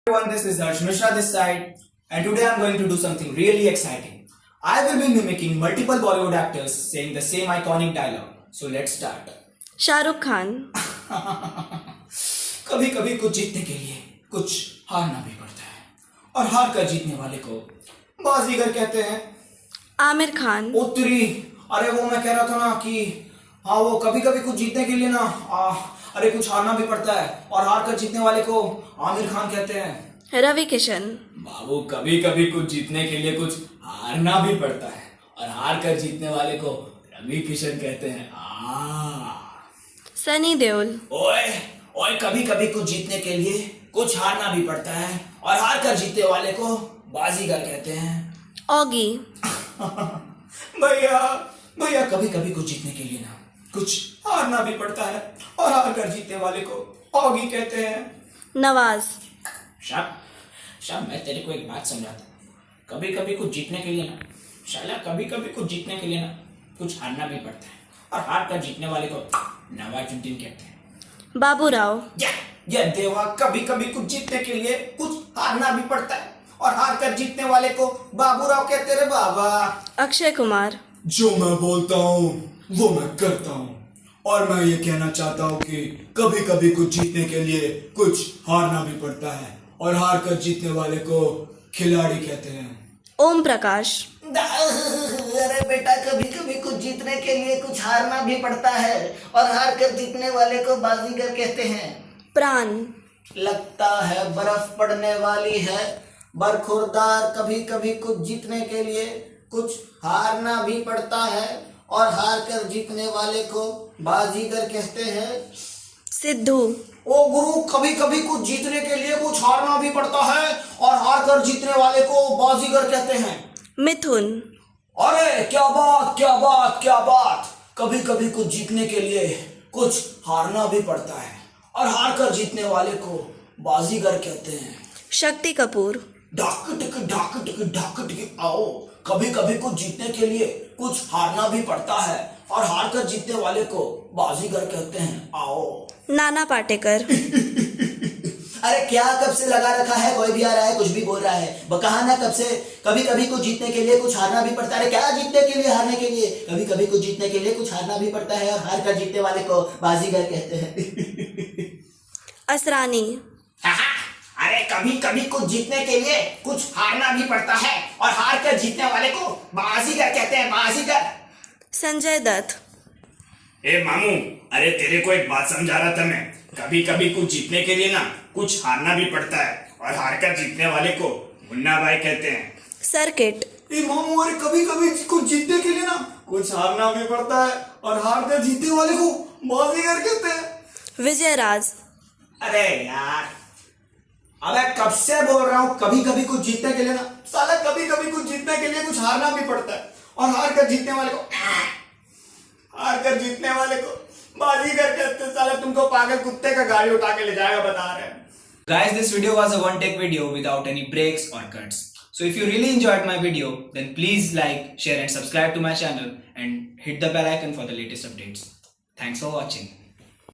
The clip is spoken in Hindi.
Everyone, this is Harsh Mishra this side, and today I'm going to do something really exciting. I will be mimicking multiple Bollywood actors saying the same iconic dialogue. So let's start. Shahrukh Khan, कभी कभी कुछ जीतने के लिए कुछ हारना भी पड़ता है, और हार कर जीतने वाले को बाजीगर कहते हैं. आमिर खान, उत्तरी, अरे वो मैं कह रहा था ना कि हाँ, वो कभी कभी कुछ जीतने के लिए ना अरे कुछ हारना भी पड़ता है, और हार कर जीतने वाले को आमिर खान कहते हैं. रवि किशन, बाबू, कभी कभी कुछ जीतने के लिए कुछ हारना भी पड़ता है, और हार कर जीतने वाले को रवि किशन कहते हैं. सनी देओल, ओए ओए, कभी कभी कुछ जीतने के लिए कुछ हारना भी पड़ता है, और हार कर जीतने वाले को बाजीगर कहते हैं. ऑगी, भैया भैया, कभी कभी कुछ जीतने के लिए ना कुछ हारना भी पड़ता है, और हार कर जीतने वाले को ऑगी कहते हैं. नवाज, शाम मैं तेरे को एक बात समझाता हूँ. कभी कभी कुछ जीतने के लिए ना शाला कभी कभी कुछ जीतने के लिए ना कुछ हारना भी पड़ता है, और हार कर जीतने वाले को नवाजुद्दीन कहते हैं. बाबूराव, या देवा, कभी कभी कुछ जीतने के लिए कुछ हारना भी पड़ता है, और हार कर जीतने वाले को बाबूराव कहते रे बाबा. अक्षय कुमार, जो मैं बोलता हूँ वो मैं करता हूँ, और मैं ये कहना चाहता हूँ कि कभी कभी कुछ जीतने के लिए कुछ हारना भी पड़ता है, और हार कर जीतने वाले को खिलाड़ी कहते हैं. ओम प्रकाश, अरे बेटा, कभी कभी कुछ जीतने के लिए कुछ हारना भी पड़ता है, और हार कर जीतने वाले को बाजीगर कहते हैं. प्राण, लगता है बर्फ पड़ने वाली है, बरखुरदार. कभी कभी कुछ जीतने के लिए कुछ हारना भी पड़ता है, और हार कर जीतने वाले को बाजीगर कहते हैं. सिद्धू, ओ गुरु, कभी कभी कुछ जीतने के लिए कुछ हारना भी पड़ता है, और हार कर जीतने वाले को बाजीगर कहते हैं. मिथुन, अरे क्या बात क्या बात क्या बात, कभी कभी कुछ जीतने के लिए कुछ हारना भी पड़ता है, और हार कर जीतने वाले को बाजीगर कहते हैं. शक्ति कपूर, ढाक टिक आओ. कभी कभी कुछ जीतने के लिए कुछ हारना भी पड़ता है, और हार कर जीतने वाले को बाजीगर कहते हैं. आओ. नाना पाटेकर, अरे क्या कब से लगा रखा है, कोई भी आ रहा है कुछ भी बोल रहा है. कहा ना कब से कभी कभी कुछ जीतने के लिए कुछ हारना भी पड़ता है. क्या जीतने के लिए हारने के लिए, कभी कभी कुछ जीतने के लिए कुछ हारना भी पड़ता है, और हार कर जीतने वाले को बाजीगर कहते हैं. असरानी, अरे कभी कभी कुछ जीतने के लिए कुछ हारना भी पड़ता है, और हार कर जीतने वाले को बाजीगर कहते हैं. बाजीगर. संजय दत्त, ए मामू, अरे तेरे को एक बात समझा रहा था मैं. कभी कभी कुछ जीतने के लिए ना कुछ हारना भी पड़ता है, और हार कर जीतने वाले को मुन्ना भाई कहते हैं. सर्किट, मामू, अरे कभी कभी कुछ जीतने के लिए ना कुछ हारना भी पड़ता है, और हार कर जीतने वाले को बाजीगर कहते हैं. विजय राज, अरे यार, अबे कब से बोल रहा हूँ, कभी कभी कुछ जीतने के लिए ना साला कभी कभी कुछ जीतने के लिए कुछ हारना भी पड़ता है, और हार कर जीतने वाले को बाजीगर कहते हैं. साला तुमको पागल कुत्ते का गाड़ी उठा के ले जाएगा, बता रहे हैं. Guys, this video was a one take video without any breaks or cuts. So if you really enjoyed my video, then please like, share and subscribe to my channel, and hit the bell icon for the latest updates. Thanks for watching.